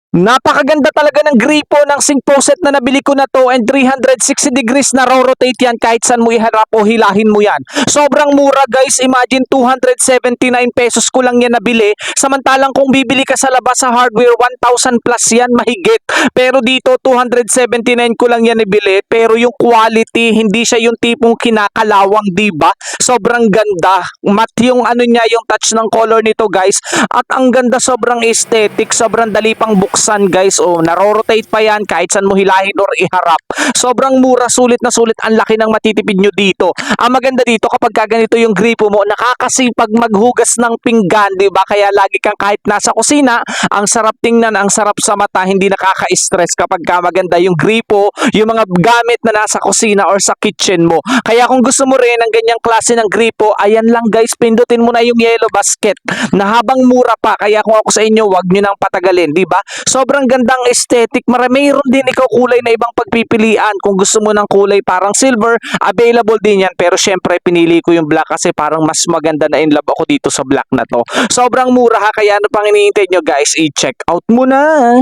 Napakaganda talaga ng gripo ng sink faucet na nabili ko na 'to, and 360 degrees na ro-rotate yan kahit saan mo iharap o hilahin mo yan. Sobrang mura guys, imagine ₱279 ko lang yan nabili, samantalang kung bibili ka sa labas sa hardware 1,000 plus yan mahigit. Pero dito 279 ko lang yan nabili, pero yung quality hindi siya yung tipong kinakalawang, 'di ba? Sobrang ganda. Matte yung ano niya, yung touch ng color nito guys. At ang ganda, sobrang aesthetic, sobrang dali pang buksan guys. Oh, naro-rotate pa yan kahit saan mo hilahin or iharap. Sobrang mura, sulit na sulit, ang laki ng matitipid nyo dito. Ang maganda dito kapag ganito yung gripo mo, nakakasipag maghugas ng pinggan, 'di ba? Kaya lagi kang kahit nasa kusina, ang sarap tingnan, ang sarap sa mata, hindi nakaka-stress kapag maganda yung gripo, yung mga gamit na nasa kusina or sa kitchen mo. Kaya kung gusto mo rin ng ganyang klase ng gripo, ayan lang guys, pindutin mo na yung yellow basket na habang mura pa. Kaya kung ako sa inyo, wag nyo nang patagalin, di ba? Sobrang gandang aesthetic. Mayroon din ikaw kulay na ibang pagpipilian. Kung gusto mo ng kulay parang silver, available din yan. Pero syempre, pinili ko yung black kasi parang mas maganda na in love ako dito sa black na to. Sobrang mura ha, kaya ano pang iniintay nyo guys, i-check out mo na.